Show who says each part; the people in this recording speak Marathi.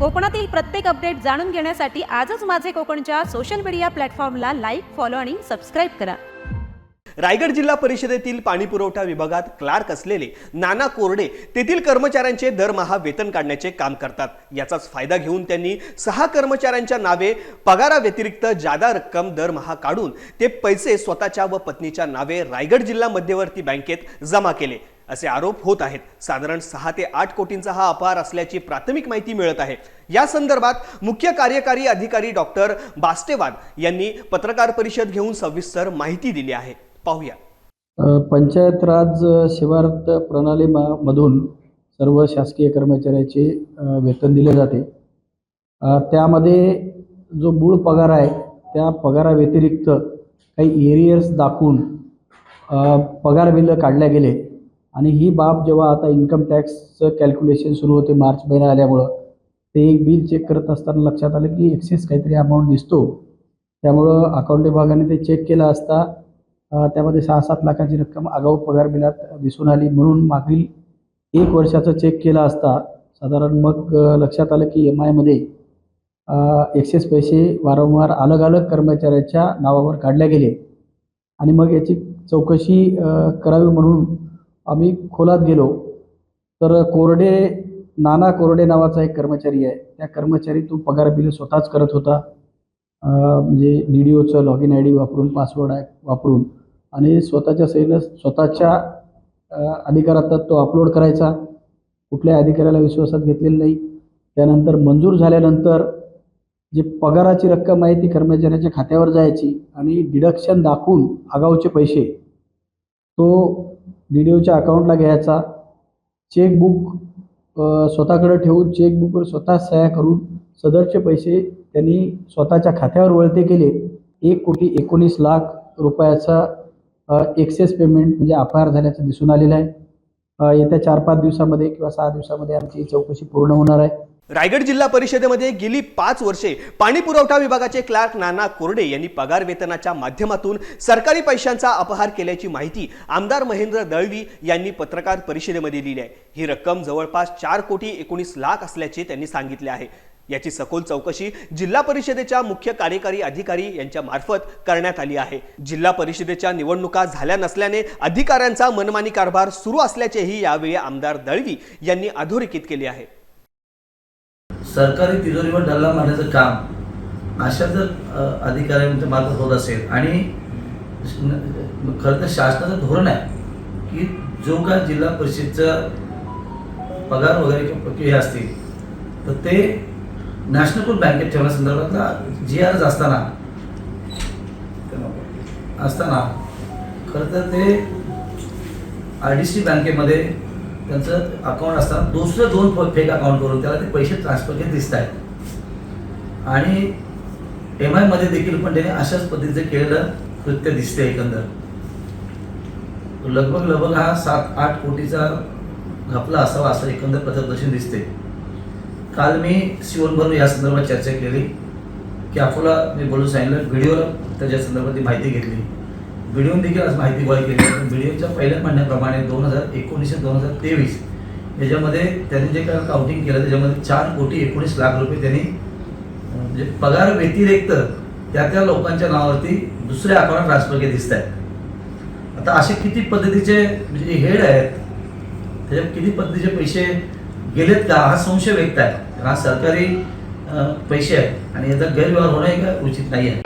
Speaker 1: कोकणातील प्रत्येक अपडेट जाणून घेण्यासाठी आजच माझे कोकणच्या सोशल मीडिया प्लॅटफॉर्मला लाईक, फॉलो आणि सबस्क्राईब करा।
Speaker 2: रायगड जिल्हा परिषदेतील पाणी पुरवठा विभागात क्लार्क असलेले नाना कोरडे तेथील कर्मचाऱ्यांचे दरमहा वेतन काढण्याचे काम करतात। याचाच फायदा घेऊन त्यांनी 6 कर्मचाऱ्यांच्या नावे पगाराव्यतिरिक्त जादा रक्कम दरमहा काढून ते पैसे स्वतःच्या व पत्नीच्या नावे रायगड जिल्हा मध्यवर्ती बँकेत जमा केले असे आरोप होत आहेत। साधारण 6 ते 8 कोटींचा हा अपहार असल्याची प्राथमिक माहिती मिळत आहे। या संदर्भात मुख्य कार्यकारी अधिकारी डॉक्टर बास्टेवाद यांनी पत्रकार परिषद घेऊन सविस्तर माहिती दिली आहे। पाहूया।
Speaker 3: पंचायत राज शिवारत प्रणाली मधून सर्व शासकीय कर्मचाऱ्याचे वेतन दिले जाते। त्यामध्ये जो मूळ पगार आहे त्या पगाराव्यतिरिक्त काही एरियर्स दाखवून पगार बिल काढल्या गेले आणि ही बाब जेव्हा आता इन्कम टॅक्सचं कॅल्क्युलेशन सुरू होते मार्च महिना आल्यामुळं ते एक बिल चेक करत असताना लक्षात आलं की एक्सेस काहीतरी अमाऊंट दिसतो। त्यामुळं अकाउंट विभागाने ते चेक केलं असता त्यामध्ये 6-7 लाखाची रक्कम आगाऊ पगार बिलात दिसून आली। म्हणून मागील 1 वर्षाचं चेक केला असता साधारण मग लक्षात आलं की MI मध्ये एक्सेस पैसे वारंवार अलग अलग कर्मचाऱ्याच्या नावावर काढले गेले आणि मग याची चौकशी करावी म्हणून आम्ही खोलात गेलो तर नाना कोरडे नावाचा एक कर्मचारी आहे। त्या कर्मचारी तो पगार बिल स्वतःच करत होता, म्हणजे DDOचं लॉगिन ID वापरून, पासवर्ड वापरून आणि स्वतःच्या सहीनं स्वतःच्या अधिकारात तो अपलोड करायचा। कुठल्या अधिकाऱ्याला विश्वासात घेतलेलं नाही। त्यानंतर मंजूर झाल्यानंतर जे पगाराची रक्कम आहे ती कर्मचाऱ्याच्या खात्यावर जायची आणि डिडक्शन दाखवून आगाऊचे पैसे तो DDOच्या अकाउंटला घ्यायचा। चेकबुक स्वतःकडे ठेवून चेकबुकवर स्वतः सह्या करून सदरचे पैसे त्यांनी स्वतःच्या खात्यावर वळते केले। 1,19,00,000 रुपयाचा एक्सेस पेमेंट म्हणजे अपहार झाल्याचं दिसून आलेलं आहे। येत्या 4-5 दिवसामध्ये किंवा 6 दिवसामध्ये आमची चौकशी पूर्ण होणार आहे।
Speaker 2: रायगड जिल्हा परिषदेमध्ये गेली 5 वर्षे पाणी पुरवठा विभागाचे क्लार्क नाना कोरडे यांनी पगार वेतनाच्या माध्यमातून सरकारी पैशांचा अपहार केल्याची माहिती आमदार महेंद्र दळवी यांनी पत्रकार परिषदेमध्ये दिली आहे। ही रक्कम जवळपास 4,19,00,000 असल्याचे त्यांनी सांगितले आहे। याची सखोल चौकशी जिल्हा परिषदेच्या मुख्य कार्यकारी अधिकारी यांच्या मार्फत करण्यात आली आहे। जिल्हा परिषदेच्या निवडणुका झाल्या नसल्याने अधिकाऱ्यांचा मनमानी कारभार सुरू असल्याचेही यावेळी आमदार दळवी यांनी अधोरेखित केले आहे।
Speaker 4: सरकारी तिजोरीवर डल्ला मारण्याचं काम अशा जर अधिकाऱ्यांच्या मार्फत होत असेल आणि खरं तर शासनाचं धोरण आहे की जो काय जिल्हा परिषदचा पगार वगैरे हे असतील तर ते नॅशनल बँकेत ठेवण्यासंदर्भातला GRS असताना खरं तर ते RDC बँकेमध्ये त्यांचं अकाउंट असताना दुसरं 2 फेक अकाउंट करून त्याला ते पैसे ट्रान्सफर केले दिसत आहेत आणि MI मध्ये देखील पण त्याने अशाच पद्धतीचं केलेलं कृत्य दिसते। एकंदर लगभग हा 7-8 कोटीचा घपला असावा असं एकंदर पथदर्शन दिसते। काल मी शिवनभर या संदर्भात चर्चा केली की आपल्याला मी बोलून सांगितलं व्हिडिओला त्याच्या संदर्भात माहिती घेतली, व्हिडिओने देखील आज माहिती गोळा केली। व्हिडिओच्या पहिल्या म्हणण्याप्रमाणे 2019 ते 2023 याच्यामध्ये त्यांनी जे काय काउंटिंग केलं त्याच्यामध्ये 4,19,00,000 रुपये त्यांनी म्हणजे पगार व्यतिरिक्त त्या लोकांच्या नावावरती दुसऱ्या अकाउंटला ट्रान्सफर केले दिसत आहेत। आता असे किती पद्धतीचे म्हणजे हेड आहेत त्याच्यात किती पद्धतीचे पैसे गेलेत का हा संशय व्यक्त आहे। हा सरकारी पैसे आहेत आणि याचा गैरव्यवहार होणं हे काय उचित नाही आहे।